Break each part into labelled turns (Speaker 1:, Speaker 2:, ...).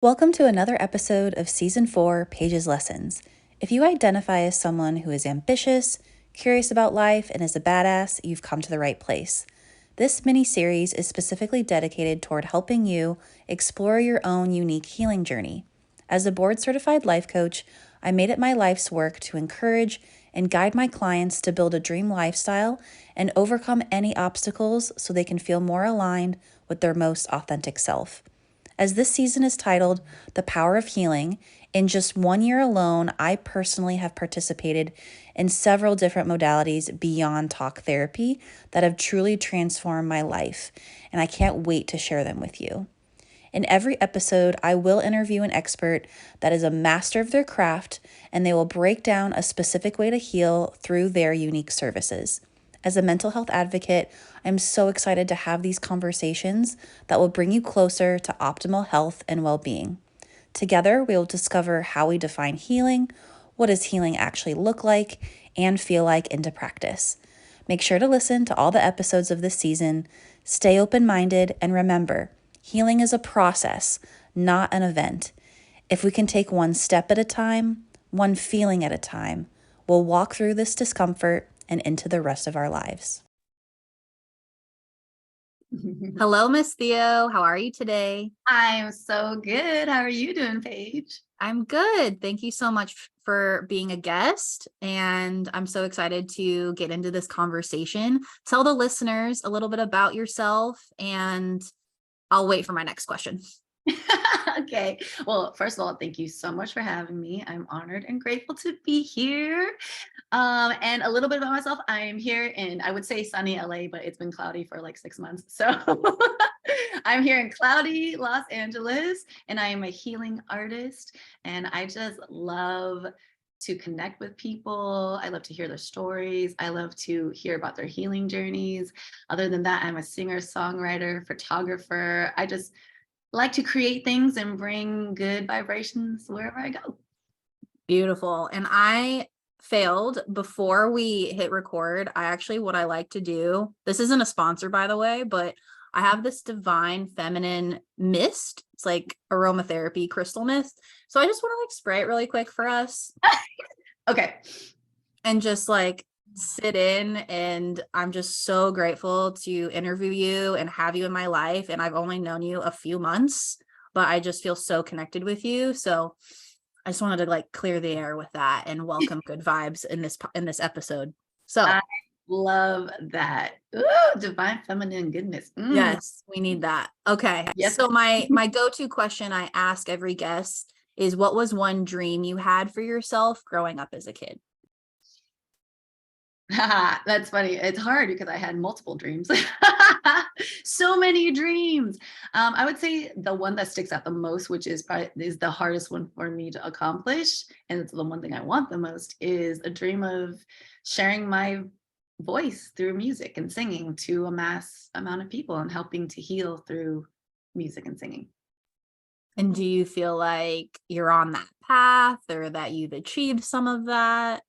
Speaker 1: Welcome to another episode of Season 4 Paige's Lessons. If you identify as someone who is ambitious, curious about life, and is a badass, you've come to the right place. This mini-series is specifically dedicated toward helping you explore your own unique healing journey. As a board-certified life coach, I made it my life's work to encourage and guide my clients to build a dream lifestyle and overcome any obstacles so they can feel more aligned with their most authentic self. As this season is titled The Power of Healing, in just 1 year alone, I personally have participated in several different modalities beyond talk therapy that have truly transformed my life, and I can't wait to share them with you. In every episode, I will interview an expert that is a master of their craft, and they will break down a specific way to heal through their unique services. As a mental health advocate, I'm so excited to have these conversations that will bring you closer to optimal health and well-being. Together, we will discover how we define healing, what does healing actually look like and feel like into practice. Make sure to listen to all the episodes of this season, stay open-minded, and remember, healing is a process, not an event. If we can take one step at a time, one feeling at a time, we'll walk through this discomfort and into the rest of our lives. Hello, Miss Theo. How are you today?
Speaker 2: I'm so good. How are you doing, Paige?
Speaker 1: I'm good. Thank you so much for being a guest. And I'm so excited to get into this conversation. Tell the listeners a little bit about yourself, and I'll wait for my next question.
Speaker 2: Okay. Well, first of all, thank you so much for having me. I'm honored and grateful to be here. And a little bit about myself. I'm here in, I would say sunny LA, but it's been cloudy for like 6 months. So I'm here in cloudy Los Angeles, and I am a healing artist. And I just love to connect with people. I love to hear their stories. I love to hear about their healing journeys. Other than that, I'm a singer, songwriter, photographer. I just like to create things and bring good vibrations wherever I go.
Speaker 1: Beautiful. And I failed before we hit record. What I like to do, this isn't a sponsor, by the way, but I have this divine feminine mist. It's like aromatherapy crystal mist. So I just want to like spray it really quick for us
Speaker 2: Okay.
Speaker 1: and just like sit in. And I'm just so grateful to interview you and have you in my life. And I've only known you a few months, but I just feel so connected with you. So I just wanted to like clear the air with that and welcome good vibes in this episode. So
Speaker 2: I love that. Ooh, divine feminine goodness.
Speaker 1: yes, we need that. Okay.
Speaker 2: Yes.
Speaker 1: So my go-to question I ask every guest is, what was one dream you had for yourself growing up as a kid?
Speaker 2: That's funny. It's hard because I had multiple dreams. So many dreams. I would say the one that sticks out the most, which is probably is the hardest one for me to accomplish, and it's the one thing I want the most, is a dream of sharing my voice through music and singing to a mass amount of people and helping to heal through music and singing.
Speaker 1: And do you feel like you're on that path or that you've achieved some of that?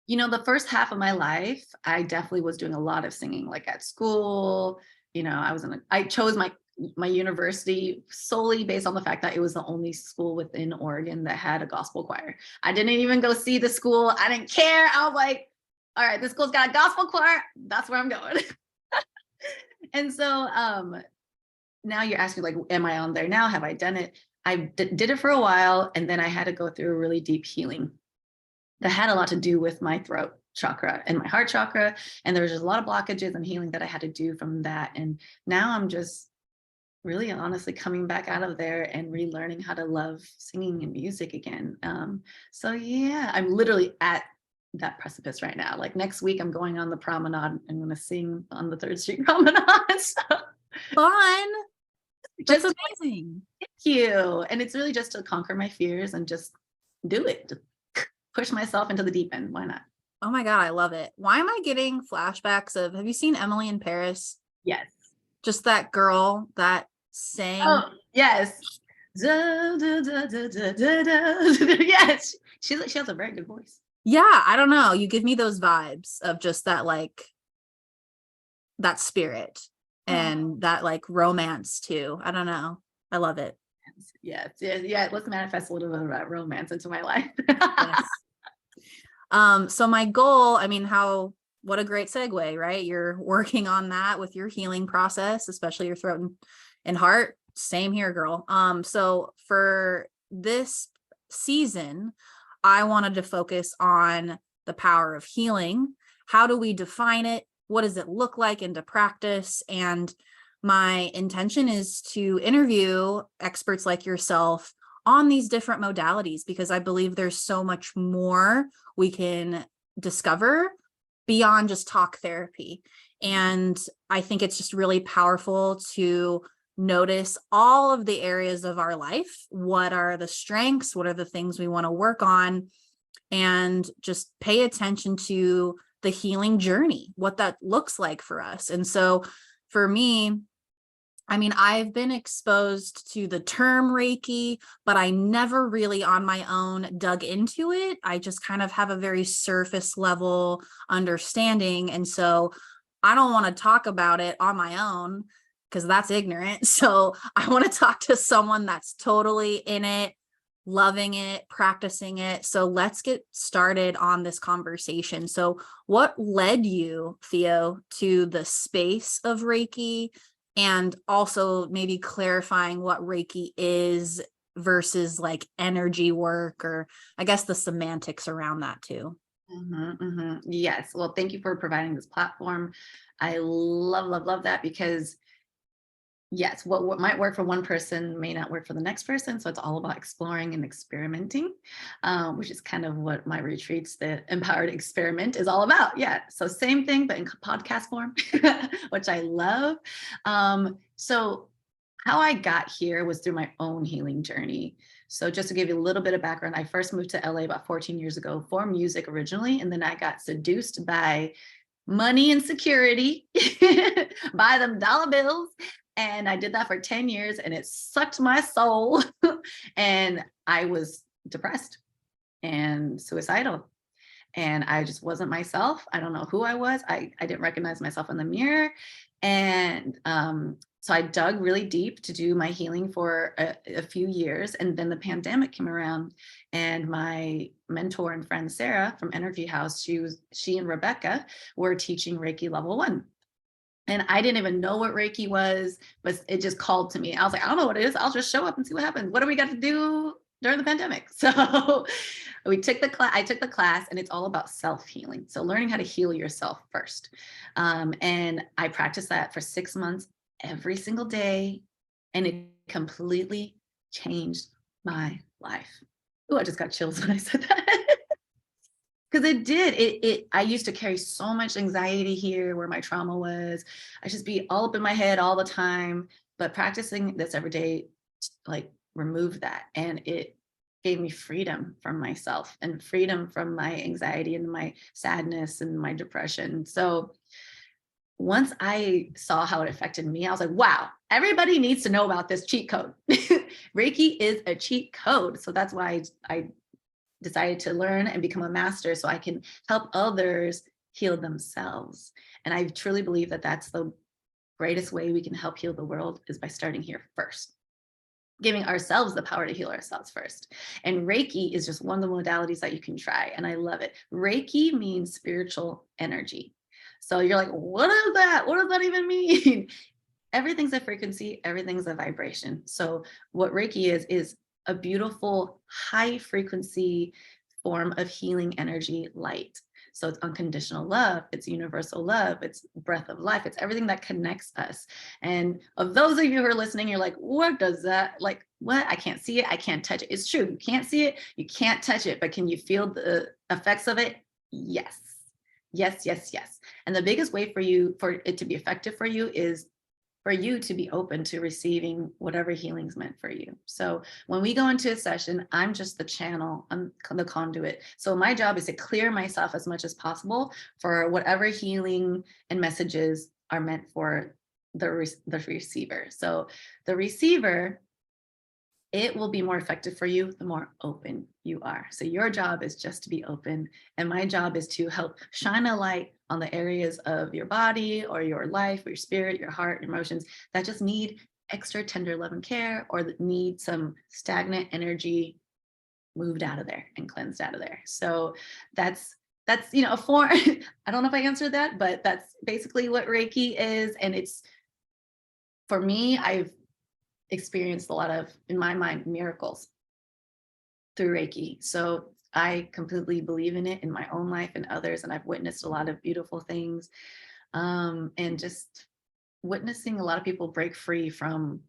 Speaker 2: You know, the first half of my life, I definitely was doing a lot of singing, like at school. You know, I chose my university solely based on the fact that it was the only school within Oregon that had a gospel choir. I didn't even go see the school. I didn't care. I was like, all right, this school's got a gospel choir. That's where I'm going. And so now you're asking, like, am I on there now? Have I done it? I did it for a while, and then I had to go through a really deep healing that had a lot to do with my throat chakra and my heart chakra. And there was just a lot of blockages and healing that I had to do from that. And now I'm just really honestly coming back out of there and relearning how to love singing and music again. So yeah, I'm literally at that precipice right now. Like next week, I'm going on the promenade. I'm going to sing on the Third Street Promenade. So
Speaker 1: Fun. That's
Speaker 2: just
Speaker 1: amazing.
Speaker 2: thank you. And it's really just to conquer my fears and just do it. Just push myself into the deep end. Why not?
Speaker 1: Oh my God, I love it. Why am I getting flashbacks of, have you seen Emily in Paris?
Speaker 2: Yes.
Speaker 1: Just that girl that sang.
Speaker 2: Oh, yes. Yes. She has a very good voice.
Speaker 1: Yeah, I don't know. You give me those vibes of just that, like, that spirit and that like romance too. I don't know. I love it.
Speaker 2: Yes, yeah. Let's manifest a little bit of that romance into my life.
Speaker 1: Yes. So my goal, I mean, what a great segue, right? You're working on that with your healing process, especially your throat and heart. Same here, girl. So for this season, I wanted to focus on the power of healing. How do we define it? What does it look like into practice? And my intention is to interview experts like yourself on these different modalities, because I believe there's so much more we can discover beyond just talk therapy. And I think it's just really powerful to notice all of the areas of our life. What are the strengths? What are the things we want to work on? And just pay attention to the healing journey, what that looks like for us. And so for me, I mean, I've been exposed to the term Reiki, but I never really on my own dug into it. I just kind of have a very surface level understanding. And so I don't want to talk about it on my own because that's ignorant. So I want to talk to someone that's totally in it, loving it, practicing it. So let's get started on this conversation. So what led you, Theo, to the space of Reiki, and also maybe clarifying what Reiki is versus like energy work, or I guess the semantics around that too?
Speaker 2: Yes. Well, thank you for providing this platform. I love, love, love that, because yes, what might work for one person may not work for the next person. So it's all about exploring and experimenting, which is kind of what my retreats, the empowered experiment, is all about. Yeah. So same thing, but in podcast form, which I love. So how I got here was through my own healing journey. So just to give you a little bit of background, I first moved to LA about 14 years ago for music originally, and then I got seduced by money and security, buy them dollar bills. And I did that for 10 years and it sucked my soul. And I was depressed and suicidal. And I just wasn't myself. I don't know who I was. I didn't recognize myself in the mirror. And so I dug really deep to do my healing for a few years. And then the pandemic came around, and my mentor and friend, Sarah from Energy House, she and Rebecca were teaching Reiki level 1. And I didn't even know what Reiki was, but it just called to me. I was like, I don't know what it is. I'll just show up and see what happens. What do we got to do during the pandemic? So we took the class. I took the class, and it's all about self-healing. So learning how to heal yourself first. And I practiced that for 6 months every single day. And it completely changed my life. Oh, I just got chills when I said that. Because it did. I used to carry so much anxiety here where my trauma was. I just be all up in my head all the time. But practicing this every day, like, removed that. And it gave me freedom from myself and freedom from my anxiety and my sadness and my depression. So once I saw how it affected me, I was like, wow, everybody needs to know about this cheat code. Reiki is a cheat code. So that's why I decided to learn and become a master, so I can help others heal themselves. And I truly believe that that's the greatest way we can help heal the world, is by starting here first, giving ourselves the power to heal ourselves first. And Reiki is just one of the modalities that you can try. And I love it. Reiki means spiritual energy. So you're like, what is that? What does that even mean? Everything's a frequency, everything's a vibration. So what Reiki is a beautiful high frequency form of healing energy light. So it's unconditional love, it's universal love, it's breath of life, it's everything that connects us. And of those of you who are listening, you're like, what does that, like, what? I can't see it, I can't touch it. It's true, you can't see it, you can't touch it, but can you feel the effects of it? Yes. Yes, yes, yes. And the biggest way for it to be effective for you is for you to be open to receiving whatever healing's meant for you. So when we go into a session, I'm just the channel, I'm the conduit. So my job is to clear myself as much as possible for whatever healing and messages are meant for the receiver. So the receiver, it will be more effective for you the more open you are. So your job is just to be open. And my job is to help shine a light on the areas of your body or your life or your spirit, your heart, your emotions that just need extra tender love and care, or that need some stagnant energy moved out of there and cleansed out of there. So that's a form. I don't know if I answered that, but that's basically what Reiki is. And it's, for me, I've experienced a lot of, in my mind, miracles through Reiki. So I completely believe in it in my own life and others, and I've witnessed a lot of beautiful things, and just witnessing a lot of people break free from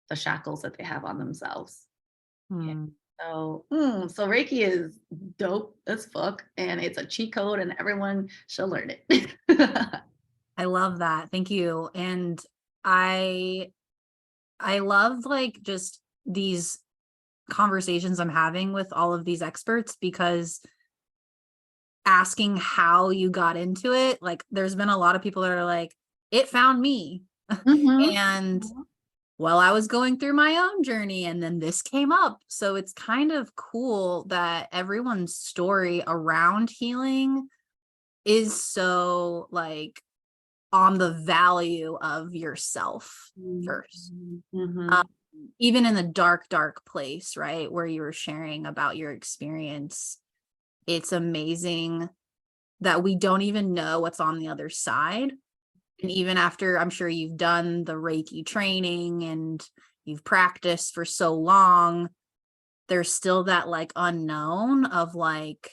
Speaker 2: the shackles that they have on themselves. Yeah. So Reiki is dope as fuck, and it's a cheat code, and everyone should learn it.
Speaker 1: I love that. Thank you. And I love like just these conversations I'm having with all of these experts, because asking how you got into it, like there's been a lot of people that are like, it found me.
Speaker 2: Mhm.
Speaker 1: And well, I was going through my own journey and then this came up. So it's kind of cool that everyone's story around healing is so like on the value of yourself first.
Speaker 2: Mhm.
Speaker 1: Even in the dark place, right, where you were sharing about your experience, it's amazing that we don't even know what's on the other side. And even after, I'm sure you've done the Reiki training and you've practiced for so long, there's still that like unknown of like,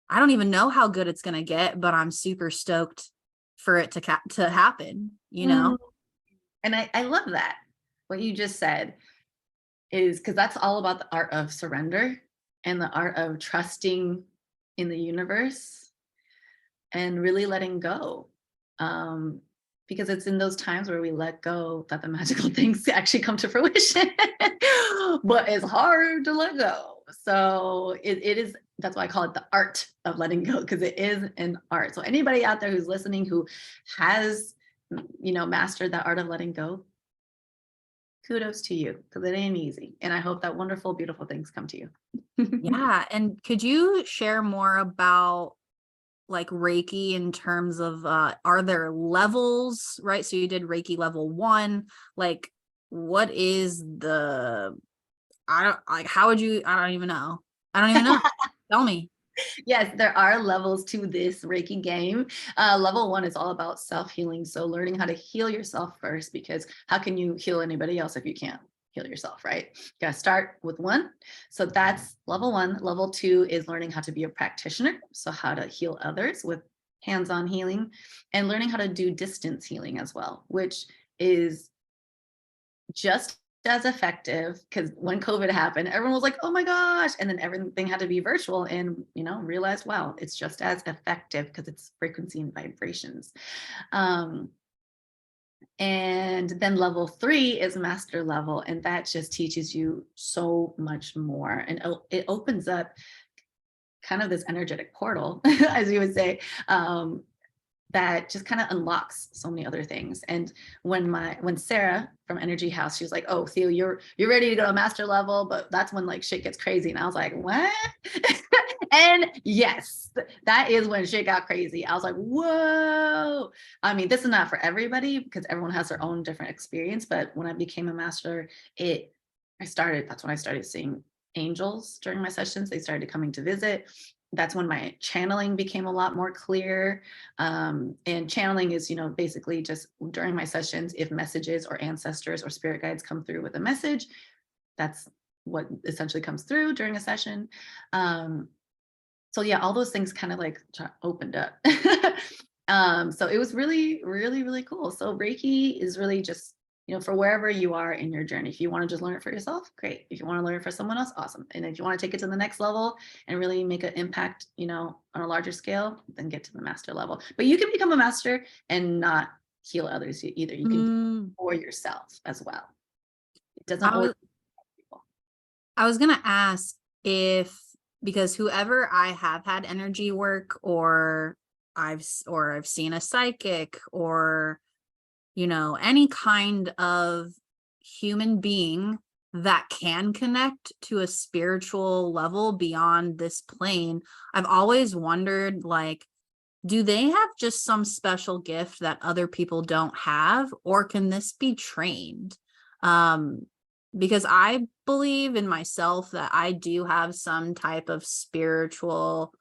Speaker 1: I don't even know how good it's going to get, but I'm super stoked for it to happen, you know?
Speaker 2: Mm. And I love that. What you just said is, because that's all about the art of surrender and the art of trusting in the universe and really letting go. Because it's in those times where we let go that the magical things actually come to fruition. But it's hard to let go. So it is, that's why I call it the art of letting go, because it is an art. So anybody out there who's listening who has, mastered that art of letting go, kudos to you, because it ain't easy. And I hope that wonderful, beautiful things come to you.
Speaker 1: Yeah. And could you share more about like Reiki in terms of are there levels, right? So you did Reiki level 1, like what is the, I don't like, how would you, I don't even know. Tell me.
Speaker 2: Yes, there are levels to this Reiki game. Level 1 is all about self-healing. So learning how to heal yourself first, because how can you heal anybody else if you can't heal yourself, right? You gotta start with 1. So that's level 1. Level 2 is learning how to be a practitioner. So how to heal others with hands-on healing, and learning how to do distance healing as well, which is just as effective, because when COVID happened, everyone was like, oh my gosh. And then everything had to be virtual, and, realized, wow, it's just as effective because it's frequency and vibrations. Um, and then level 3 is master level. And that just teaches you so much more. And it opens up kind of this energetic portal, as you would say, that just kind of unlocks so many other things. And when Sarah from Energy House, she was like, oh, Theo, you're ready to go to master level, but that's when like shit gets crazy. And I was like, what? And yes, that is when shit got crazy. I was like, whoa. I mean, this is not for everybody, because everyone has their own different experience. But when I became a master, that's when I started seeing angels during my sessions. They started coming to visit. That's when my channeling became a lot more clear. And channeling is, basically just during my sessions, if messages or ancestors or spirit guides come through with a message, that's what essentially comes through during a session. So yeah, all those things kind of like opened up. So it was really, really, really cool. So Reiki is really just, for wherever you are in your journey. If you want to just learn it for yourself, great. If you want to learn it for someone else, awesome. And if you want to take it to the next level and really make an impact, on a larger scale, then get to the master level. But you can become a master and not heal others either. You can do it for yourself as well. It doesn't
Speaker 1: I
Speaker 2: always
Speaker 1: was I was gonna ask if, because whoever I have had energy work, or I've seen a psychic, or any kind of human being that can connect to a spiritual level beyond this plane, I've always wondered, like, do they have just some special gift that other people don't have, or can this be trained?
Speaker 3: Because I believe in myself that I do have some type of spiritual,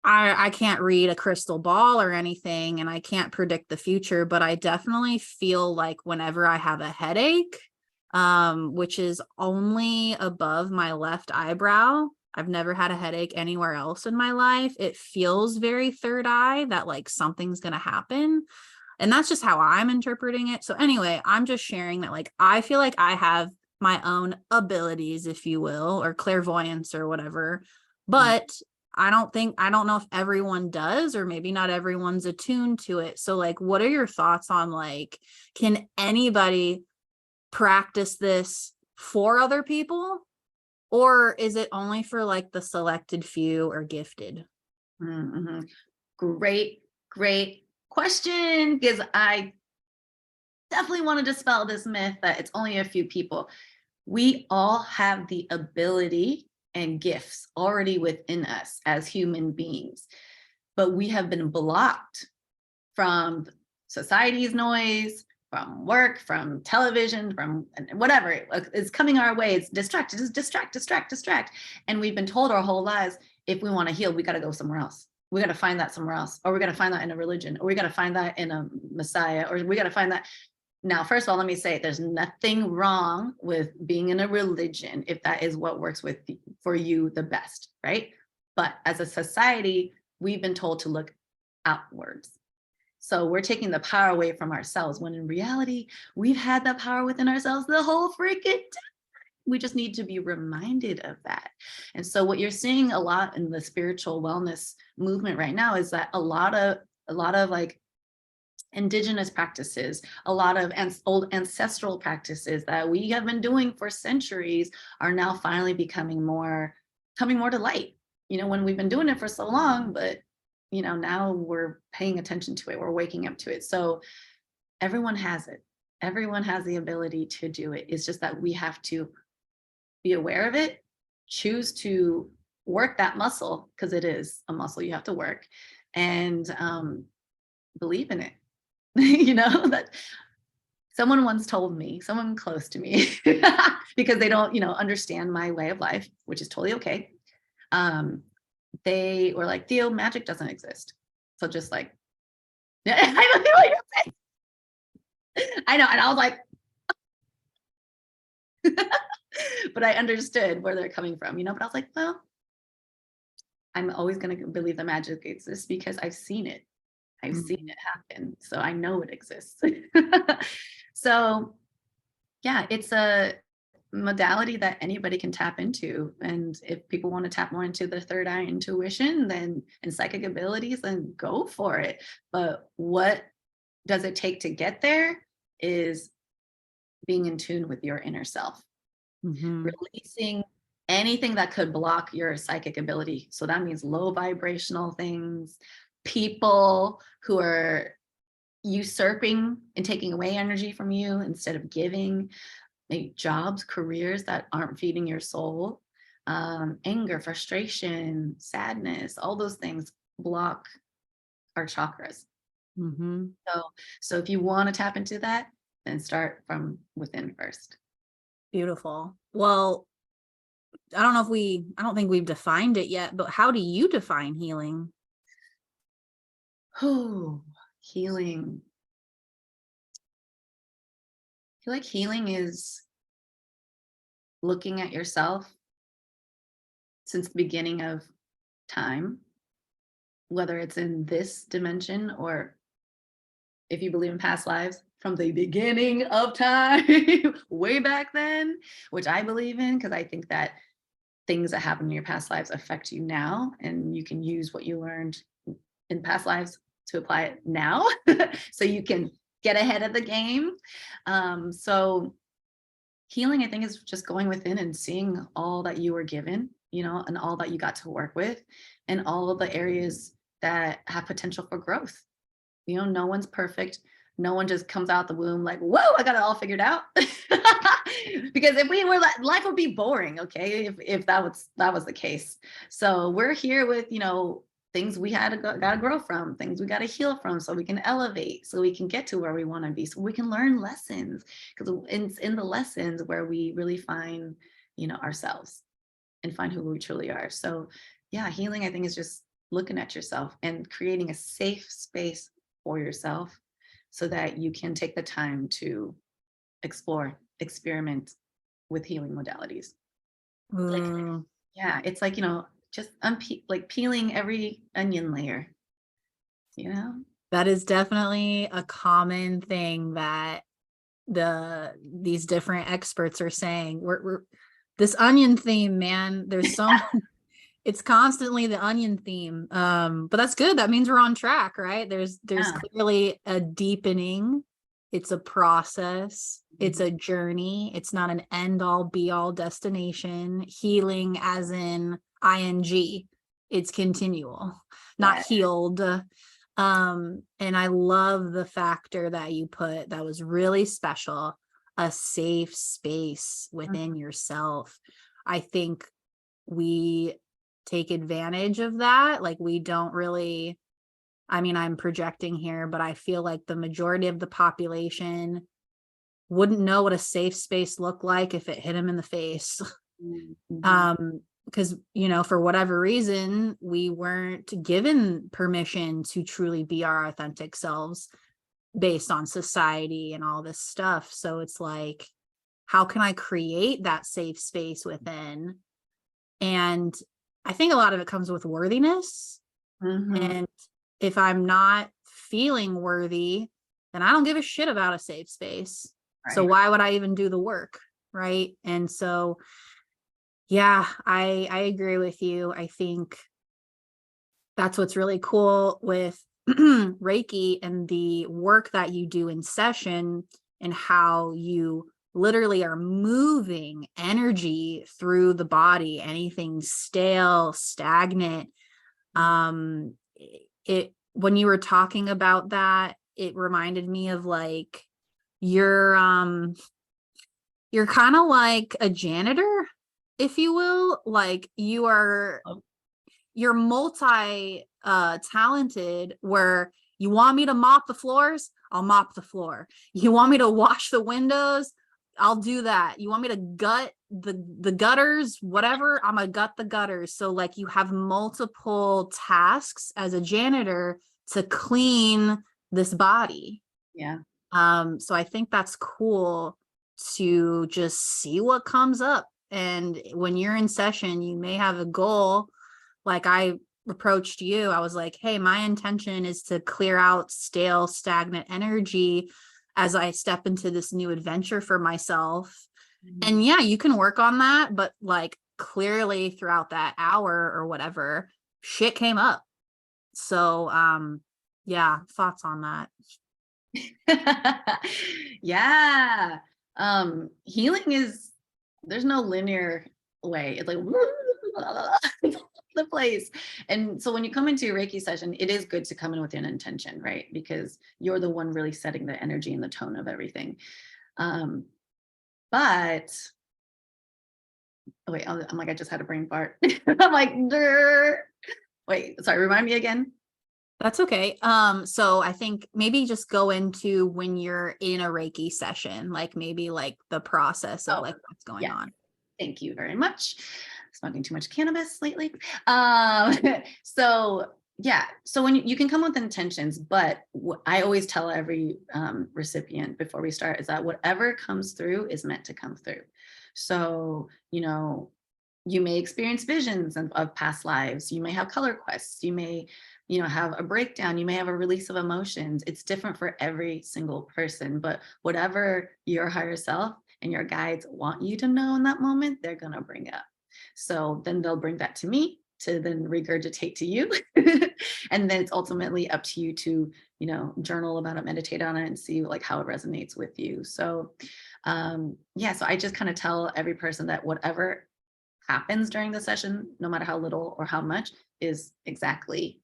Speaker 3: I can't read a crystal ball or anything, and I can't predict the future, but I definitely feel like whenever I have a headache, which is only above my left eyebrow, I've never had a headache anywhere else in my life. It feels very third eye, that like something's going to happen. And that's just how I'm interpreting it. So anyway, I'm just sharing that like I feel like I have my own abilities, if you will, or clairvoyance or whatever. But I don't know if everyone does, or maybe not everyone's attuned to it. So like, what are your thoughts on like, can anybody practice this for other people? Or is it only for like the selected few or gifted?
Speaker 2: Mm-hmm. Great question, because I definitely want to dispel this myth that it's only a few people. We all have the ability and gifts already within us as human beings, but we have been blocked from society's noise, from work, from television, from whatever is coming our way. It's distract. And we've been told our whole lives, if we want to heal, we got to go somewhere else. We got to find that somewhere else, or we got to find that in a religion, or we got to find that in a messiah, or we got to find that. Now, first of all, let me say there's nothing wrong with being in a religion if that is what works with for you the best, right? But as a society, we've been told to look outwards. So we're taking the power away from ourselves, when in reality, we've had that power within ourselves the whole freaking time. We just need to be reminded of that. And so what you're seeing a lot in the spiritual wellness movement right now is that a lot of like indigenous practices, a lot of old ancestral practices that we have been doing for centuries are now finally coming more to light. When we've been doing it for so long, but now we're paying attention to it, we're waking up to it. So everyone has it. Everyone has the ability to do it. It's just that we have to be aware of it, choose to work that muscle, because it is a muscle you have to work, and believe in it. That someone once told me, someone close to me, because they don't, understand my way of life, which is totally okay. They were like, Theo, magic doesn't exist. So just like, yeah, I know what you're saying. I know. And I was like, but I understood where they're coming from, but I was like, well, I'm always going to believe the magic exists because I've seen it. I've seen it happen. So I know it exists. So yeah, it's a modality that anybody can tap into. And if people want to tap more into the third eye intuition, then and psychic abilities, then go for it. But what does it take to get there is being in tune with your inner self, releasing anything that could block your psychic ability. So that means low vibrational things, people who are usurping and taking away energy from you instead of giving, maybe jobs, careers that aren't feeding your soul, anger, frustration, sadness, all those things block our chakras. So if you want to tap into that, then start from within first.
Speaker 3: Beautiful. Well, I don't think we've defined it yet, but how do you define healing?
Speaker 2: Oh, healing. I feel like healing is looking at yourself since the beginning of time, whether it's in this dimension or, if you believe in past lives, from the beginning of time, way back then, which I believe in, because I think that things that happen in your past lives affect you now, and you can use what you learned in past lives to apply it now so you can get ahead of the game. So healing, I think, is just going within and seeing all that you were given, and all that you got to work with, and all of the areas that have potential for growth. No one's perfect. No one just comes out the womb like, whoa, I got it all figured out. Because if we were, life would be boring. Okay. If that was the case. So we're here with, things we had to gotta grow from, things we gotta heal from, so we can elevate, so we can get to where we want to be, so we can learn lessons. Because in the lessons where we really find, ourselves and find who we truly are. So yeah, healing, I think, is just looking at yourself and creating a safe space for yourself so that you can take the time to explore, experiment with healing modalities. Like,
Speaker 3: Mm,
Speaker 2: yeah, it's like, just like peeling every onion layer, you know?
Speaker 3: that is definitely a common thing that these different experts are saying. We're this onion theme, man. There's so it's constantly the onion theme. But that's good. That means we're on track, right? There's
Speaker 2: Yeah.
Speaker 3: clearly a deepening. It's a process. It's a journey. It's not an end all be all destination. Healing as in ing. It's continual, not
Speaker 2: Yeah.
Speaker 3: healed. And I love the factor that you put that was really special, a safe space within yourself. I think we take advantage of that. Like, we don't really, I mean, I'm projecting here, but I feel like the majority of the population wouldn't know what a safe space looked like if it hit them in the face.
Speaker 2: Mhm.
Speaker 3: Because, for whatever reason, we weren't given permission to truly be our authentic selves based on society and all this stuff. So it's like, how can I create that safe space within? And I think a lot of it comes with worthiness.
Speaker 2: Mhm.
Speaker 3: And if I'm not feeling worthy, then I don't give a shit about a safe space. So
Speaker 2: Right.
Speaker 3: why would I even do the work? Right. And so, yeah, I agree with you. I think that's what's really cool with Reiki and the work that you do in session, and how you literally are moving energy through the body, anything stale, stagnant. It when you were talking about that, it reminded me of like you're kind of like a janitor, if you will. Like, you're multi talented, where you want me to mop the floors, I'll mop the floor. You want me to wash the windows, I'll do that. You want me to gut the gutters, whatever, I'm gonna gut the gutters. So like, you have multiple tasks as a janitor to clean this body.
Speaker 2: Yeah.
Speaker 3: So I think that's cool to just see what comes up. And when you're in session, you may have a goal. Like, I approached you, I was like, hey, my intention is to clear out stale, stagnant energy as I step into this new adventure for myself. And yeah, you can work on that, but like, clearly throughout that hour or whatever, shit came up. So yeah, thoughts on that?
Speaker 2: Yeah. Healing is, there's no linear way. It's like the place. And so when you come into your Reiki session, it is good to come in with an intention, right? Because you're the one really setting the energy and the tone of everything. But oh, wait, I'm like, I just had a brain fart. I'm like, "Durr." Wait, sorry, remind me again.
Speaker 3: That's okay. So I think maybe just go into when you're in a Reiki session, like maybe like the process of
Speaker 2: Oh,
Speaker 3: like what's going
Speaker 2: yeah.
Speaker 3: on.
Speaker 2: Thank you very much. Smoking too much cannabis lately. So yeah, so when you can come with intentions, but I always tell every recipient before we start is that whatever comes through is meant to come through. So, you may experience visions of past lives. You may have color quests. You may, have a breakdown. You may have a release of emotions. It's different for every single person, but whatever your higher self and your guides want you to know in that moment, they're going to bring up. So then they'll bring that to me to then regurgitate to you. And then it's ultimately up to you to, journal about it, meditate on it, and see like how it resonates with you. So yeah, so I just kind of tell every person that whatever happens during the session, no matter how little or how much, is exactly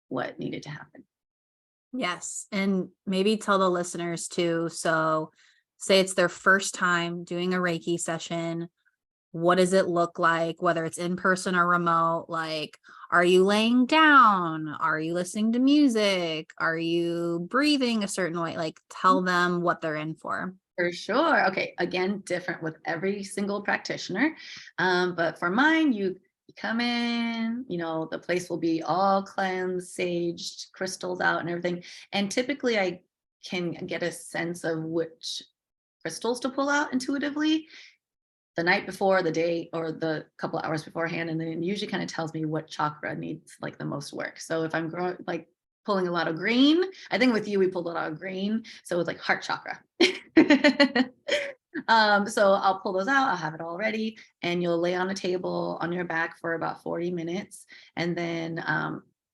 Speaker 2: what needed to happen.
Speaker 3: Yes. And maybe tell the listeners too. So say it's their first time doing a Reiki session. what does it look like, whether it's in person or remote? Like, are you laying down? Are you listening to music? Are you breathing a certain way? Like, tell them what they're in for.
Speaker 2: For sure. Okay. Again, different with every single practitioner. But for mine, you come in, the place will be all cleansed, saged, crystals out and everything. And typically I can get a sense of which crystals to pull out intuitively the night before, the day, or the couple of hours beforehand. And then it usually kind of tells me what chakra needs like the most work. So if I'm pulling a lot of green, I think with you, we pulled a lot of green. So it's like heart chakra. So I'll pull those out. I'll have it all ready, and you'll lay on a table on your back for about 40 minutes. And then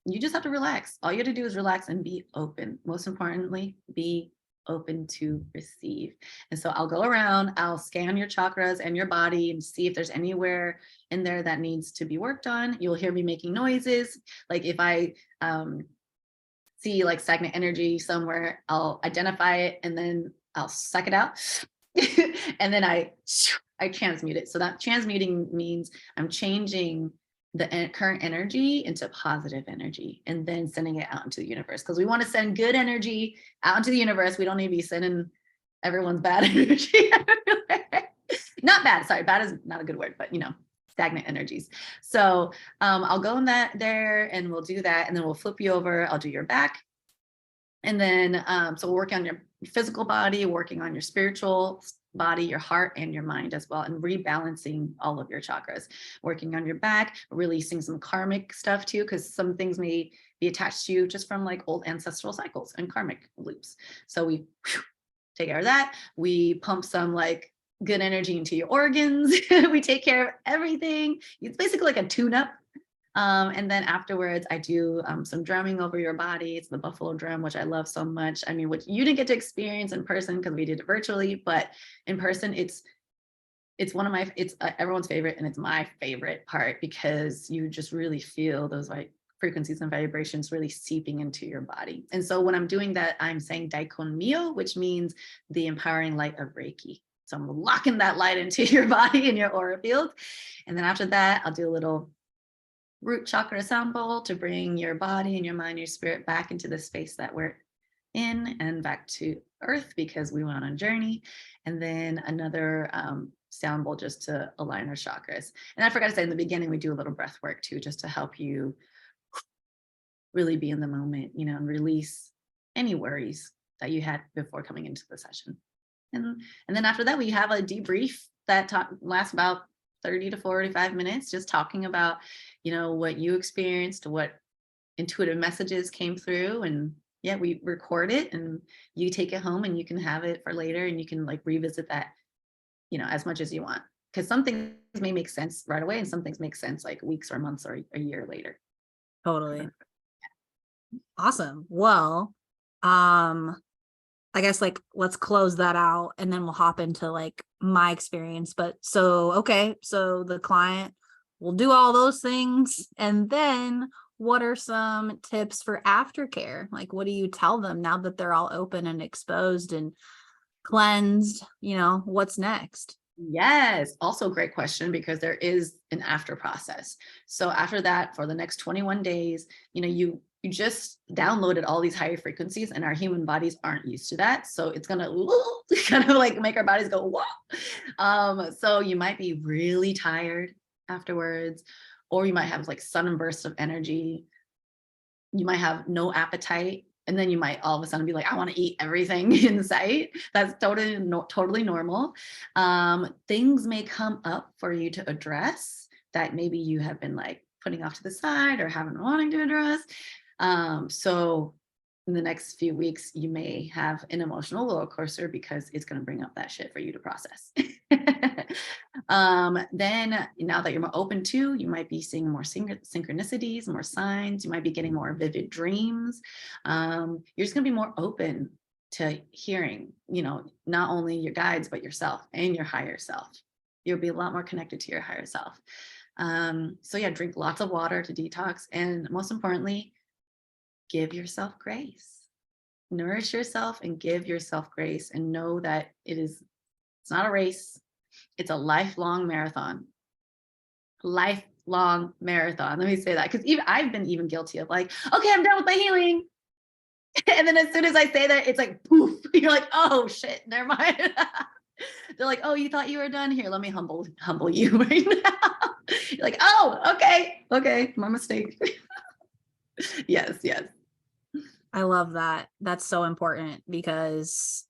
Speaker 2: you just have to relax. All you have to do is relax and be open. Most importantly, be open to receive. And so I'll go around, I'll scan your chakras and your body and see if there's anywhere in there that needs to be worked on. You'll hear me making noises. Like if I see like stagnant energy somewhere, I'll identify it and then I'll suck it out. And then I transmute it. So that transmuting means I'm changing the current energy into positive energy and then sending it out into the universe, because we want to send good energy out into the universe. We don't need to be sending everyone's bad energy everywhere. Not bad, sorry, bad is not a good word, but stagnant energies. So I'll go in there and we'll do that, and then we'll flip you over. I'll do your back. And then, so we'll work on your physical body, working on your spiritual body, your heart, and your mind as well, and rebalancing all of your chakras, working on your back, releasing some karmic stuff too, because some things may be attached to you just from like old ancestral cycles and karmic loops. So we take care of that. We pump some like good energy into your organs. We take care of everything. It's basically like a tune-up. And then afterwards, I do some drumming over your body. It's the buffalo drum, which I love so much. I mean, which you didn't get to experience in person because we did it virtually, but in person, it's everyone's favorite, and it's my favorite part, because you just really feel those like frequencies and vibrations really seeping into your body. And so when I'm doing that, I'm saying Daikon Mio, which means the empowering light of Reiki. So I'm locking that light into your body and your aura field. And then after that, I'll do a little root chakra sound bowl to bring your body and your mind, your spirit back into the space that we're in and back to earth, because we went on a journey. And then another sound bowl just to align our chakras. And I forgot to say in the beginning, we do a little breath work too, just to help you really be in the moment, and release any worries that you had before coming into the session. And then after that, we have a debrief that lasts about 30 to 45 minutes, just talking about, what you experienced, what intuitive messages came through. And yeah, we record it and you take it home and you can have it for later, and you can like revisit that, as much as you want. Because some things may make sense right away, and some things make sense like weeks or months or a year later.
Speaker 3: Totally. Awesome. Well, I guess like let's close that out and then we'll hop into like my experience. But so the client will do all those things, and then what are some tips for aftercare? Like, what do you tell them now that they're all open and exposed and cleansed? What's next?
Speaker 2: Yes, also great question, because there is an after process. So after that, for the next 21 days, you just downloaded all these higher frequencies, and our human bodies aren't used to that. So it's going to kind of like make our bodies go, whoa. So you might be really tired afterwards, or you might have like sudden bursts of energy. You might have no appetite. And then you might all of a sudden be like, I want to eat everything in sight. That's totally normal. Things may come up for you to address that maybe you have been like putting off to the side or haven't wanting to address. So in the next few weeks, you may have an emotional roller coaster, because it's going to bring up that shit for you to process. Then now that you're more open to, you might be seeing more synchronicities, more signs. You might be getting more vivid dreams. You're just going to be more open to hearing, not only your guides, but yourself and your higher self. You'll be a lot more connected to your higher self. So yeah, drink lots of water to detox. And most importantly, give yourself grace. Nourish yourself and give yourself grace, and know that it's not a race. It's a lifelong marathon. Lifelong marathon. Let me say that, because even I've been even guilty of like, okay, I'm done with my healing. And then as soon as I say that, it's like poof. You're like, oh shit, never mind. They're like, oh, you thought you were done? Here, let me humble you right now. You're like, oh, okay, my mistake. Yes.
Speaker 3: I love that. That's so important, because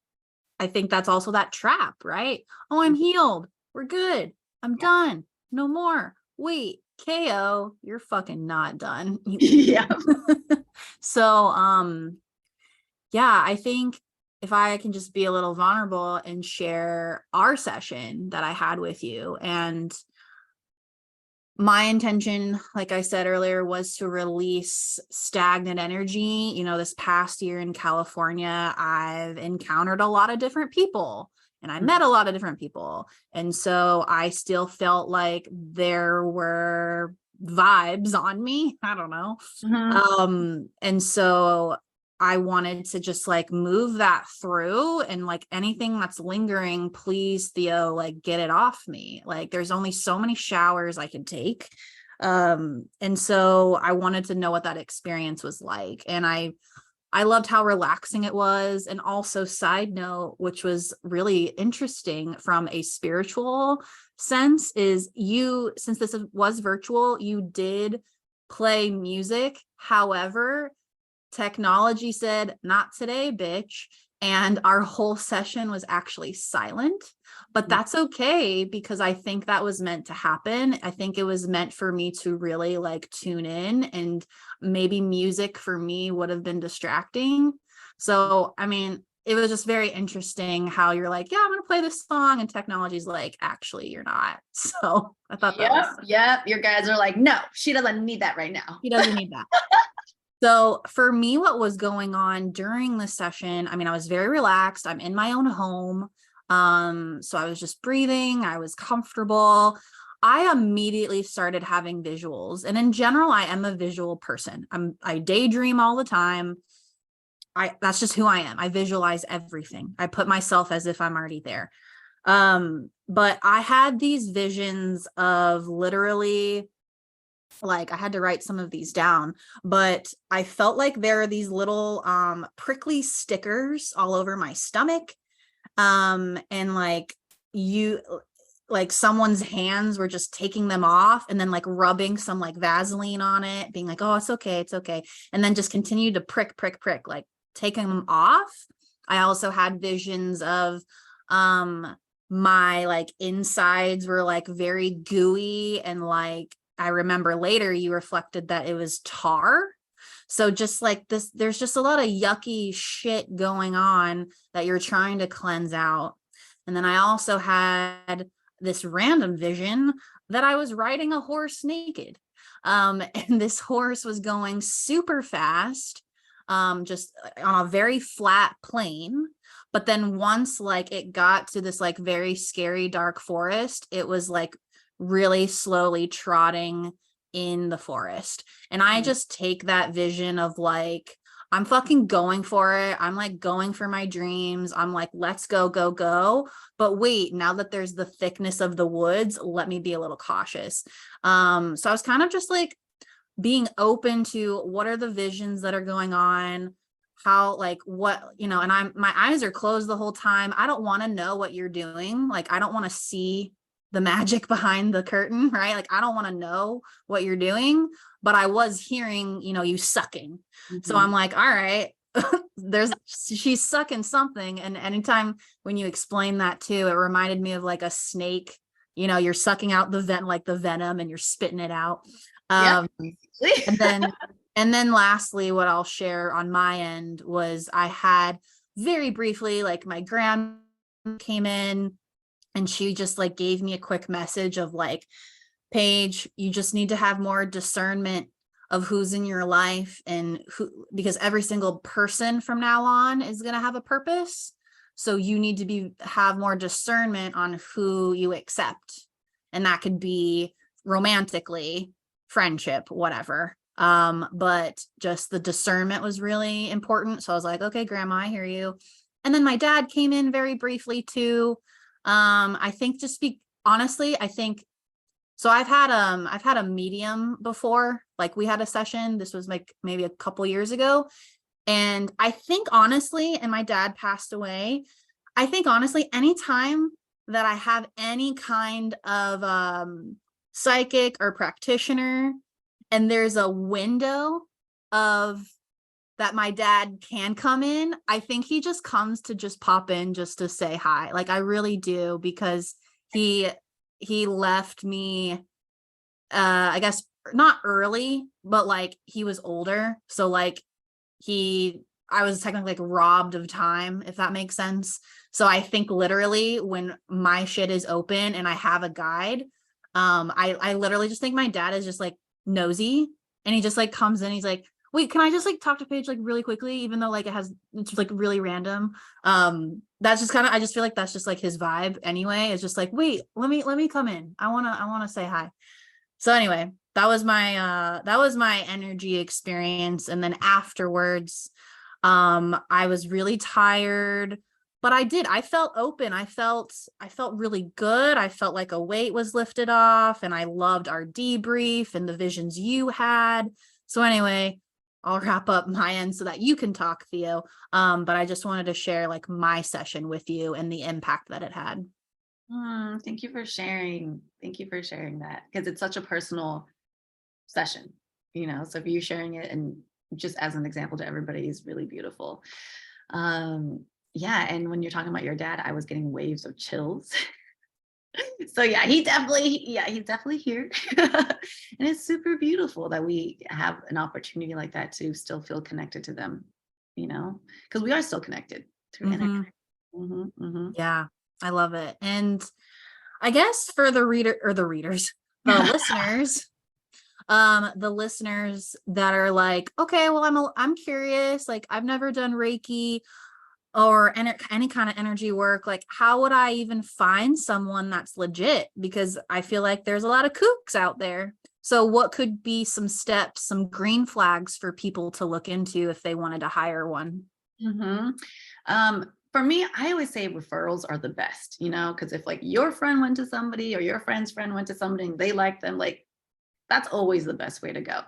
Speaker 3: I think that's also that trap, right? Oh, I'm healed. We're good. I'm done. No more. Wait, KO, you're fucking not done.
Speaker 2: Yeah.
Speaker 3: So, yeah, I think if I can just be a little vulnerable and share our session that I had with you, and my intention, like I said earlier, was to release stagnant energy. This past year in California, I've encountered a lot of different people and I met a lot of different people. And so I still felt like there were vibes on me. I don't know. And so I wanted to just like move that through, and like anything that's lingering, please, Theo, like get it off me. Like there's only so many showers I can take. And so I wanted to know what that experience was like. And I loved how relaxing it was. And also, side note, which was really interesting from a spiritual sense, is since this was virtual, you did play music. However, technology said, not today, bitch. And our whole session was actually silent, but that's okay, because I think that was meant to happen. I think it was meant for me to really like tune in, and maybe music for me would have been distracting. So, I mean, it was just very interesting how you're like, yeah, I'm going to play this song, and technology's like, actually, you're not. So I thought that was.
Speaker 2: Yep. Your guys are like, no, she doesn't need that right now.
Speaker 3: He doesn't need that. So for me, what was going on during the session, I mean, I was very relaxed. I'm in my own home. So I was just breathing. I was comfortable. I immediately started having visuals. And in general, I am a visual person. I daydream all the time. That's just who I am. I visualize everything. I put myself as if I'm already there. But I had these visions of literally, like, I had to write some of these down, but I felt like there are these little prickly stickers all over my stomach. And like someone's hands were just taking them off and then like rubbing some like Vaseline on it, being like, oh, it's okay. And then just continue to prick, like taking them off. I also had visions of my like insides were like very gooey, and like I remember later you reflected that it was tar. So just like this, there's just a lot of yucky shit going on that you're trying to cleanse out. And then I also had this random vision that I was riding a horse naked. And this horse was going super fast, just on a very flat plain. But then once like it got to this like very scary dark forest, it was like really slowly trotting in the forest. And I just take that vision of like, I'm fucking going for it. I'm like going for my dreams. I'm like, let's go. But wait, now that there's the thickness of the woods, let me be a little cautious. So I was kind of just like being open to what are the visions that are going on, how, like, what, and my eyes are closed the whole time. I don't want to know what you're doing. Like, I don't want to see the magic behind the curtain, right? Like, I don't want to know what you're doing, but I was hearing, you sucking. So I'm like, all right, she's sucking something. And anytime when you explain that too, it reminded me of like a snake, you're sucking out the venom and you're spitting it out. And then lastly, what I'll share on my end was I had very briefly, like, my grandma came in and she just like gave me a quick message of like, Paige, you just need to have more discernment of who's in your life, and because every single person from now on is going to have a purpose. So you need to have more discernment on who you accept. And that could be romantically, friendship, whatever. But just the discernment was really important. So I was like, okay, grandma, I hear you. And then my dad came in very briefly too. I think honestly, I think so. I've had a medium before. Like we had a session. This was like maybe a couple years ago. And I think honestly, and my dad passed away, I think honestly, anytime that I have any kind of psychic or practitioner, and there's a window of that my dad can come in, I think he just comes to just pop in just to say hi. Like I really do, because he left me I guess not early, but like he was older. So like I was technically like robbed of time, if that makes sense. So I think literally when my shit is open and I have a guide, I literally just think my dad is just like nosy, and he just like comes in, he's like, wait, can I just like talk to Paige like really quickly, even though like it's like really random. That's just I just feel like that's just like his vibe anyway. It's just like, wait, let me come in. I wanna say hi. So anyway, that was my energy experience. And then afterwards, I was really tired, but I felt open. I felt really good. I felt like a weight was lifted off, and I loved our debrief and the visions you had. So anyway, I'll wrap up my end so that you can talk, Theo. But I just wanted to share like my session with you and the impact that it had.
Speaker 2: Thank you for sharing. Thank you for sharing that, because it's such a personal session, so if you sharing it and just as an example to everybody is really beautiful. Yeah. And when you're talking about your dad, I was getting waves of chills. So yeah, he's definitely here. And it's super beautiful that we have an opportunity like that to still feel connected to them, because we are still connected through energy.
Speaker 3: Yeah, I love it. And I guess for the listeners, the listeners that are like, okay, well, I'm curious, like I've never done Reiki or any kind of energy work. Like, how would I even find someone that's legit? Because I feel like there's a lot of kooks out there. So what could be some steps, some green flags for people to look into if they wanted to hire one?
Speaker 2: For me, I always say referrals are the best, because if like your friend went to somebody or your friend's friend went to somebody and they like them, like that's always the best way to go.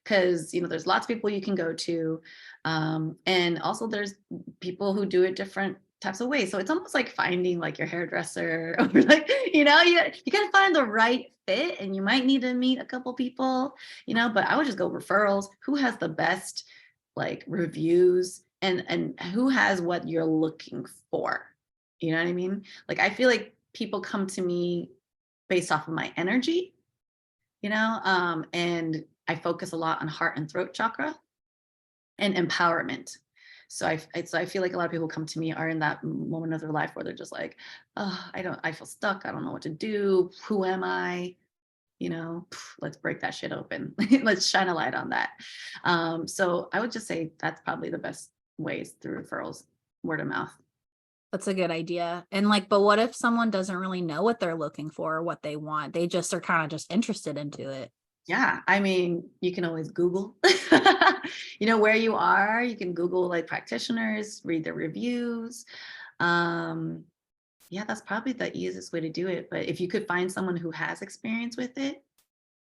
Speaker 2: Because there's lots of people you can go to, and also there's people who do it different types of ways. So it's almost like finding like your hairdresser, or like you gotta find the right fit, and you might need to meet a couple people, but I would just go referrals. Who has the best like reviews, and who has what you're looking for? You know what I mean? Like I feel like people come to me based off of my energy, and I focus a lot on heart and throat chakra and empowerment. So I feel like a lot of people come to me are in that moment of their life where they're just like, oh, I feel stuck. I don't know what to do. Who am I? Let's break that shit open. Let's shine a light on that. So I would just say that's probably the best ways through referrals, word of mouth.
Speaker 3: That's a good idea. And like, but what if someone doesn't really know what they're looking for or what they want? They just are kind of just interested into it.
Speaker 2: Yeah, I mean, you can always Google, where you are. You can Google like practitioners, read their reviews. Yeah, that's probably the easiest way to do it. But if you could find someone who has experience with it,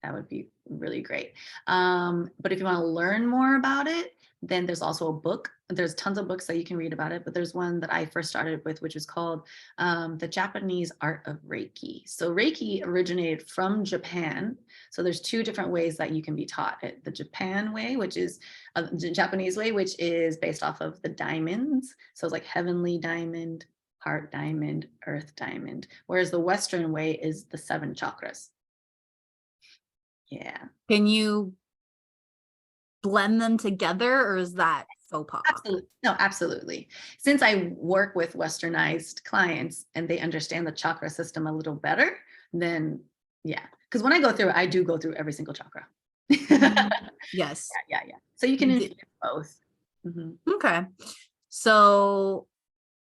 Speaker 2: that would be really great. But if you want to learn more about it, then there's also a book. There's tons of books that you can read about it, but there's one that I first started with, which is called The Japanese Art of Reiki. So Reiki originated from Japan. So there's two different ways that you can be taught it. The Japan way, which is the Japanese way, which is based off of the diamonds. So it's like heavenly diamond, heart diamond, earth diamond. Whereas the Western way is the 7 chakras. Yeah.
Speaker 3: Can you blend them together, or is that faux pas?
Speaker 2: Absolutely. No, absolutely. Since I work with Westernized clients and they understand the chakra system a little better, then yeah. Because when I go through, I do go through every single chakra.
Speaker 3: Yes.
Speaker 2: Yeah. So you can infuse both.
Speaker 3: Okay. So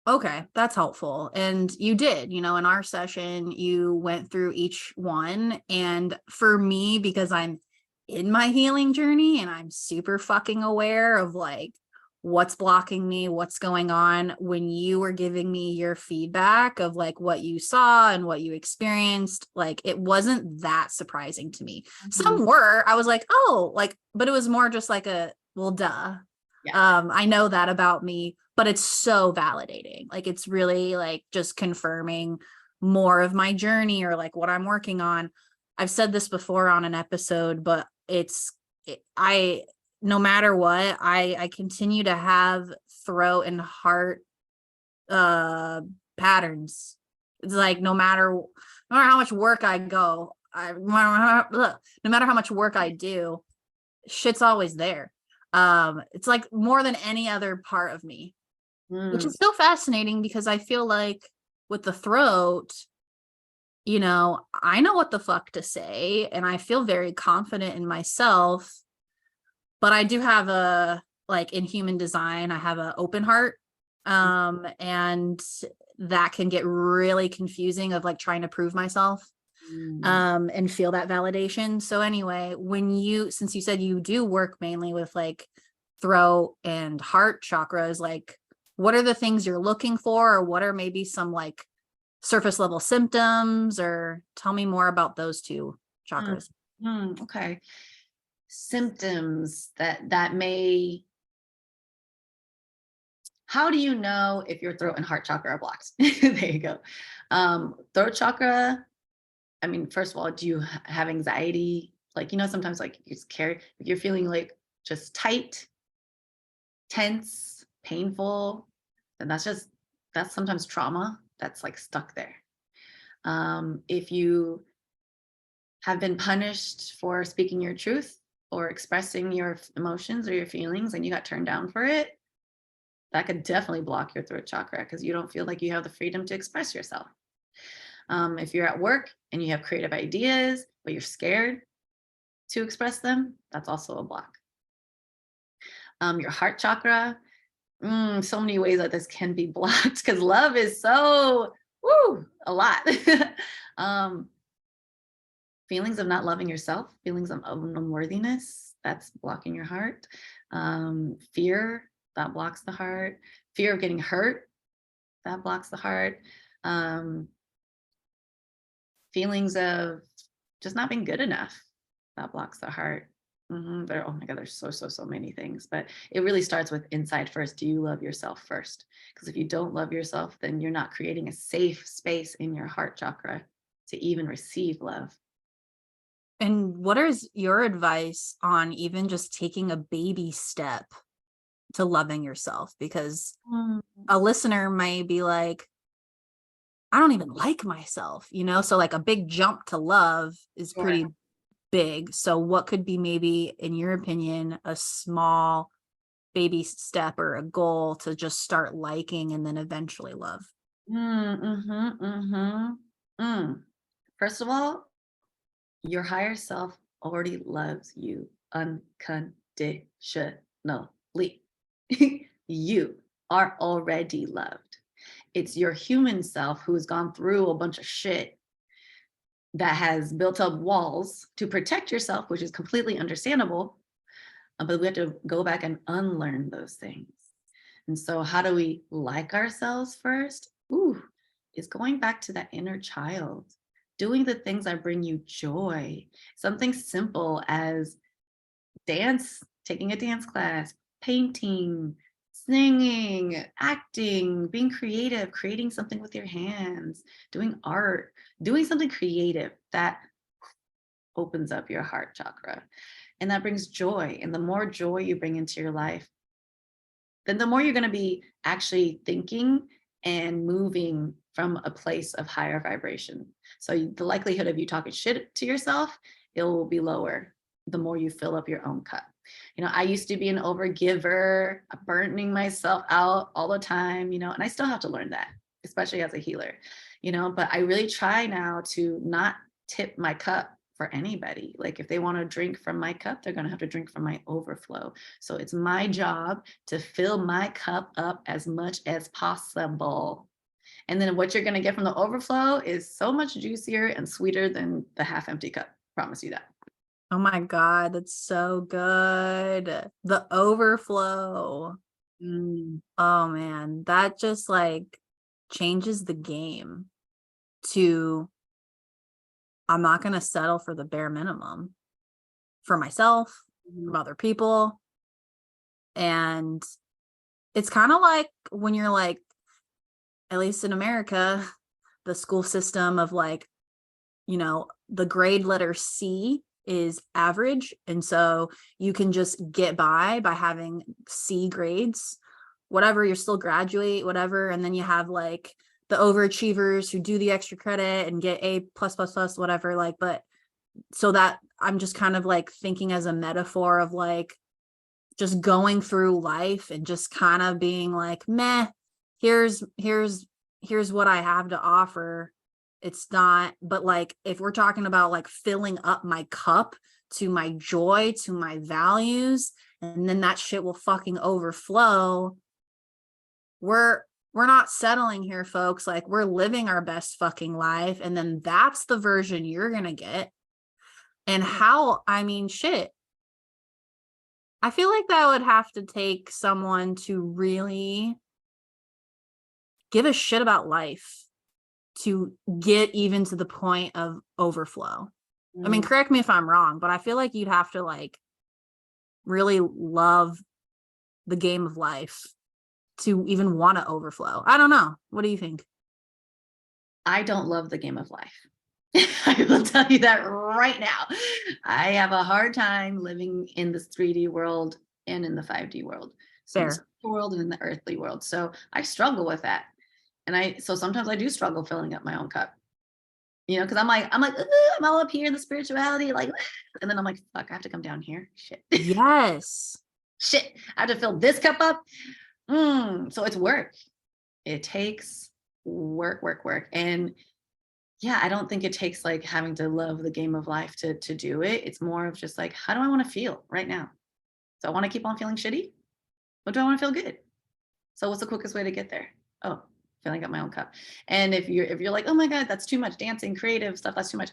Speaker 3: okay, that's helpful. And you did, in our session, you went through each one. And for me, because I'm in my healing journey and I'm super fucking aware of like what's blocking me, what's going on, when you were giving me your feedback of like what you saw and what you experienced, like it wasn't that surprising to me. Some were, I was like, oh, like, but it was more just like a, well, duh.
Speaker 2: Yeah.
Speaker 3: I know that about me, but it's so validating. Like it's really like just confirming more of my journey or like what I'm working on. I've said this before on an episode, but I no matter what, I continue to have throat and heart patterns. It's like no matter how much work I go, no matter how much work I do, shit's always there. It's like more than any other part of me, which is so fascinating because I feel like with the throat, you know, I know what the fuck to say and I feel very confident in myself, but I do have like in human design, I have an open heart. And that can get really confusing of like trying to prove myself and feel that validation. So anyway, since you said you do work mainly with like throat and heart chakras, like what are the things you're looking for, or what are maybe some like surface level symptoms, or tell me more about those two chakras?
Speaker 2: Okay. Symptoms that may, how do you know if your throat and heart chakra are blocked? There you go. Throat chakra, I mean, first of all, do you have anxiety? Like, you know, sometimes like you're feeling like just tight, tense, painful, and that's sometimes trauma that's like stuck there. If you have been punished for speaking your truth or expressing your emotions or your feelings and you got turned down for it, that could definitely block your throat chakra because you don't feel like you have the freedom to express yourself. If you're at work and you have creative ideas, but you're scared to express them, that's also a block. Your heart chakra, so many ways that this can be blocked because love is so, a lot. Feelings of not loving yourself, feelings of unworthiness, that's blocking your heart. Fear, that blocks the heart. Fear of getting hurt, that blocks the heart. Feelings of just not being good enough, that blocks the heart. Oh my God, there's so many things, but it really starts with inside first. Do you love yourself first? Because if you don't love yourself, then you're not creating a safe space in your heart chakra to even receive love.
Speaker 3: And what is your advice on even just taking a baby step to loving yourself? Because a listener may be like, I don't even like myself, you know? So like a big jump to love is pretty big. So what could be maybe, in your opinion, a small baby step or a goal to just start liking and then eventually love?
Speaker 2: First of all, your higher self already loves you unconditionally. You are already loved. It's your human self who's gone through a bunch of shit that has built up walls to protect yourself, which is completely understandable. But we have to go back and unlearn those things. And so how do we like ourselves first? It's going back to that inner child, doing the things that bring you joy. Something simple as dance, taking a dance class, painting, singing, acting, being creative, creating something with your hands, doing art, doing something creative that opens up your heart chakra. And that brings joy. And the more joy you bring into your life, then the more you're going to be actually thinking and moving from a place of higher vibration. So the likelihood of you talking shit to yourself, it will be lower the more you fill up your own cup. You know, I used to be an overgiver, burning myself out all the time, you know, and I still have to learn that, especially as a healer, you know, but I really try now to not tip my cup for anybody. Like if they want to drink from my cup, they're going to have to drink from my overflow. So it's my job to fill my cup up as much as possible. And then what you're going to get from the overflow is so much juicier and sweeter than the half empty cup. Promise you that.
Speaker 3: Oh my God, that's so good. The overflow. Oh man, that just like changes the game to I'm not going to settle for the bare minimum for myself, from other people. And it's kind of like when you're like, at least in America, the school system of like, the grade letter C is average. And so you can just get by having C grades, whatever, you're still graduate, whatever. And then you have like the overachievers who do the extra credit and get A plus plus plus, whatever. Like, but so that I'm just kind of like thinking as a metaphor of like just going through life and just kind of being like, meh, here's what I have to offer. It's not, but like if we're talking about like filling up my cup to my joy, to my values, and then that shit will fucking overflow. We're not settling here, folks. Like we're living our best fucking life. And then that's the version you're gonna get. And I mean, shit. I feel like that would have to take someone to really give a shit about life to get even to the point of overflow. I mean, correct me if I'm wrong, but I feel like you'd have to like really love the game of life to even want to overflow. I don't know. What do you think?
Speaker 2: I don't love the game of life. I will tell you that right now. I have a hard time living in this 3D world and in the 5D world. So in the
Speaker 3: Fair.
Speaker 2: spiritual world and in the earthly world. So I struggle with that. So sometimes I do struggle filling up my own cup. Because I'm like, I'm all up here in the spirituality, like, and then I'm like, fuck, I have to come down here. Shit.
Speaker 3: Yes.
Speaker 2: Shit. I have to fill this cup up. So it's work. It takes work. And yeah, I don't think it takes like having to love the game of life to do it. It's more of just like, how do I want to feel right now? Do I want to keep on feeling shitty? Or do I want to feel good? So what's the quickest way to get there? Oh, filling up my own cup. And if you're like, oh my God, that's too much dancing, creative stuff, that's too much.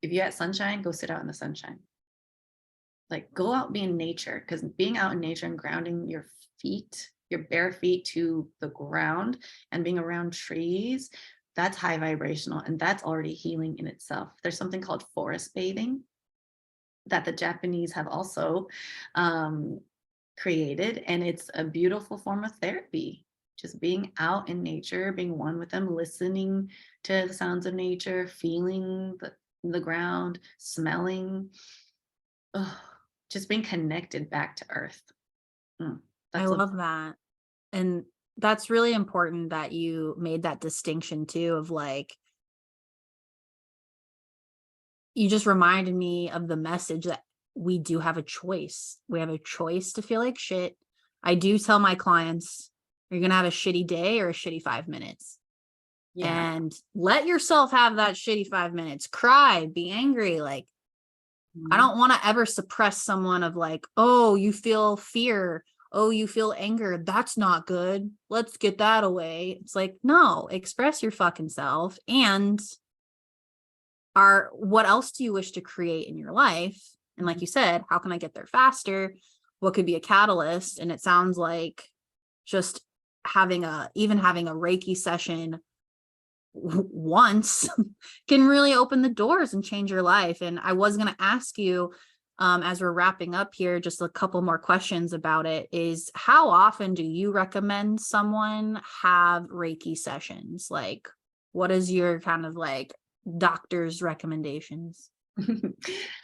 Speaker 2: If you had sunshine, go sit out in the sunshine. Like go out, be in nature, because being out in nature and grounding your feet, your bare feet to the ground and being around trees, that's high vibrational and that's already healing in itself. There's something called forest bathing that the Japanese have also created, and it's a beautiful form of therapy. Just being out in nature, being one with them, listening to the sounds of nature, feeling the ground, smelling, just being connected back to earth.
Speaker 3: I love that. And that's really important that you made that distinction too of like, you just reminded me of the message that we do have a choice. We have a choice to feel like shit. I do tell my clients, you're going to have a shitty day or a shitty 5 minutes. Yeah. And let yourself have that shitty 5 minutes. Cry, be angry. Like, I don't want to ever suppress someone of like, oh, you feel fear. Oh, you feel anger. That's not good. Let's get that away. It's like, no, express your fucking self. And what else do you wish to create in your life? And like you said, how can I get there faster? What could be a catalyst? And it sounds like just having a Reiki session once can really open the doors and change your life. And I was going to ask you, as we're wrapping up here, just a couple more questions about it, is how often do you recommend someone have Reiki sessions? Like, what is your kind of like doctor's recommendations?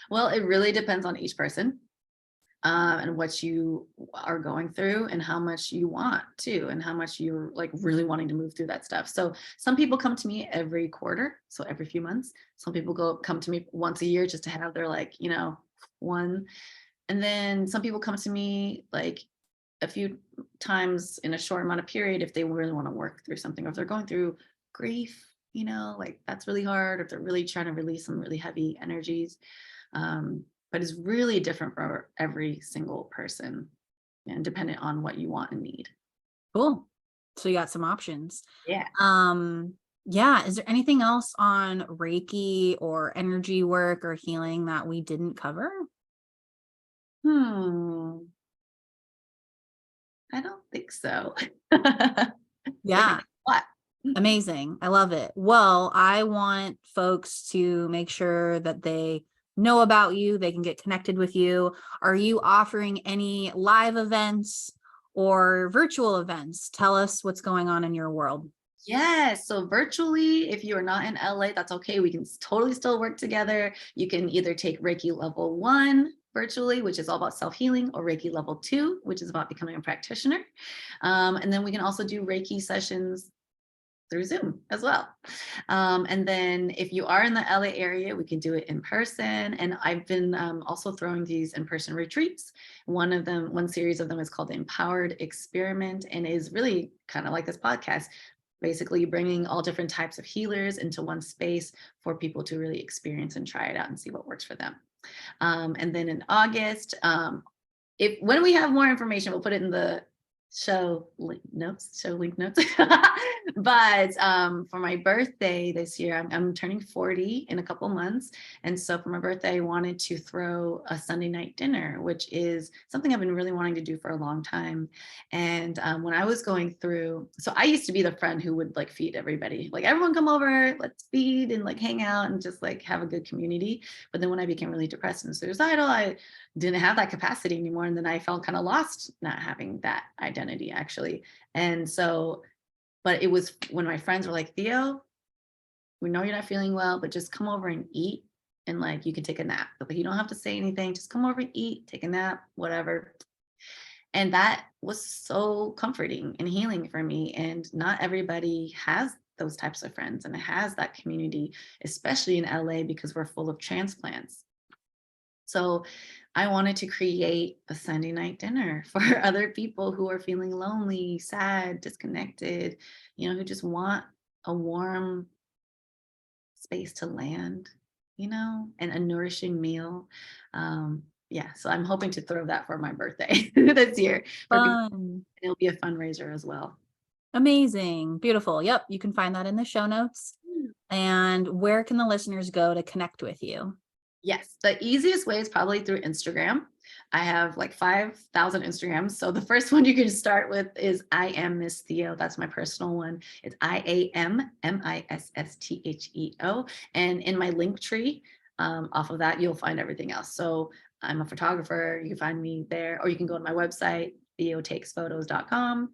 Speaker 2: Well, it really depends on each person, and what you are going through and how much you want to, and how much you're like really wanting to move through that stuff. So some people come to me every quarter, so every few months. Some people come to me once a year just to have their like, one. And then some people come to me like a few times in a short amount of period if they really want to work through something, or if they're going through grief, like that's really hard, or if they're really trying to release some really heavy energies. But it's really different for every single person and dependent on what you want and need.
Speaker 3: Cool. So you got some options.
Speaker 2: Yeah.
Speaker 3: Yeah. Is there anything else on Reiki or energy work or healing that we didn't cover?
Speaker 2: I don't think so.
Speaker 3: Yeah.
Speaker 2: What?
Speaker 3: Amazing. I love it. Well, I want folks to make sure that they know about you, they can get connected with you. Are you offering any live events or virtual events? Tell us what's going on in your world.
Speaker 2: Yes. So virtually, if you are not in LA, that's okay. We can totally still work together. You can either take Reiki level 1 virtually, which is all about self-healing, or Reiki level 2, which is about becoming a practitioner. And then we can also do Reiki sessions through Zoom as well. And then if you are in the LA area, we can do it in person. And I've been also throwing these in-person retreats. One series of them is called the Empowered Experiment, and is really kind of like this podcast, basically bringing all different types of healers into one space for people to really experience and try it out and see what works for them. And then in August, when we have more information, we'll put it in the show link notes. But for my birthday this year, I'm turning 40 in a couple months. And so for my birthday, I wanted to throw a Sunday night dinner, which is something I've been really wanting to do for a long time. And when I was going through, so I used to be the friend who would like feed everybody, like everyone come over, let's feed and like hang out and just like have a good community. But then when I became really depressed and suicidal, I didn't have that capacity anymore. And then I felt kind of lost not having that identity actually. And so, but it was when my friends were like, Theo, we know you're not feeling well, but just come over and eat. And like, you can take a nap. Like, you don't have to say anything. Just come over and eat, take a nap, whatever. And that was so comforting and healing for me. And not everybody has those types of friends and has that community, especially in LA, because we're full of transplants. So I wanted to create a Sunday night dinner for other people who are feeling lonely, sad, disconnected, who just want a warm space to land, and a nourishing meal. So I'm hoping to throw that for my birthday this year.
Speaker 3: Fun.
Speaker 2: It'll be a fundraiser as well.
Speaker 3: Amazing. Beautiful. Yep. You can find that in the show notes. And where can the listeners go to connect with you?
Speaker 2: Yes, the easiest way is probably through Instagram. I have like 5,000 Instagrams. So the first one you can start with is I am Miss Theo. That's my personal one. It's IAMMISSTHEO. And in my link tree, off of that, you'll find everything else. So I'm a photographer. You can find me there, or you can go to my website, theotakesphotos.com.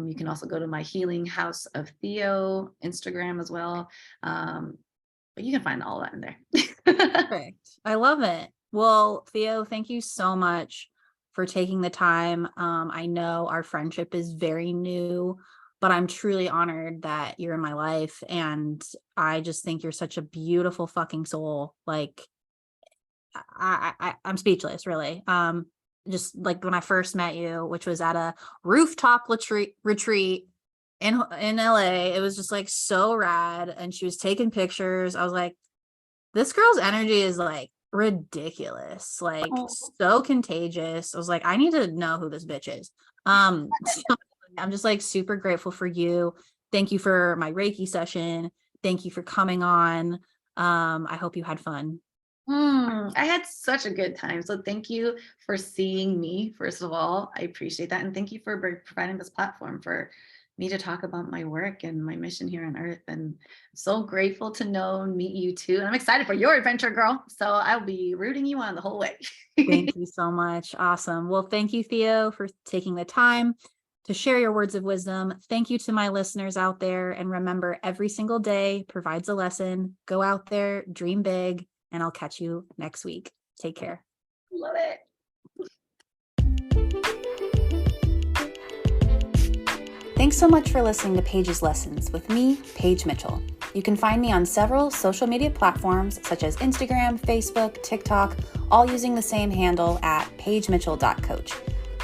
Speaker 2: You can also go to my Healing House of Theo Instagram as well. But you can find all that in there.
Speaker 3: Perfect. I love it. Well, Theo, thank you so much for taking the time. I know our friendship is very new, but I'm truly honored that you're in my life. And I just think you're such a beautiful fucking soul. Like, I'm speechless, really. Just like when I first met you, which was at a rooftop retreat in LA, it was just like so rad. And she was taking pictures. I was like, this girl's energy is like ridiculous, like so contagious. I was like, I need to know who this bitch is. So I'm just like super grateful for you. Thank you for my Reiki session. Thank you for coming on. I hope you had fun.
Speaker 2: I had such a good time. So thank you for seeing me, first of all. I appreciate that. And thank you for providing this platform for me to talk about my work and my mission here on Earth. And I'm so grateful to know and meet you too. And I'm excited for your adventure, girl. So I'll be rooting you on the whole way.
Speaker 3: Thank you so much. Awesome. Well, thank you, Theo, for taking the time to share your words of wisdom. Thank you to my listeners out there. And remember, every single day provides a lesson. Go out there, dream big, and I'll catch you next week. Take care.
Speaker 2: Love it.
Speaker 1: Thanks so much for listening to Paige's Lessons with me, Paige Mitchell. You can find me on several social media platforms such as Instagram, Facebook, TikTok, all using the same handle at paigemitchell.coach.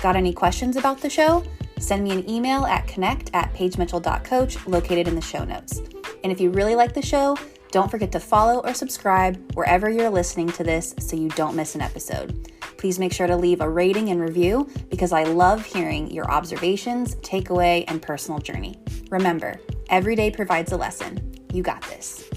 Speaker 1: Got any questions about the show? Send me an email at connect@paigemitchell.coach located in the show notes. And if you really like the show, don't forget to follow or subscribe wherever you're listening to this so you don't miss an episode. Please make sure to leave a rating and review because I love hearing your observations, takeaway, and personal journey. Remember, every day provides a lesson. You got this.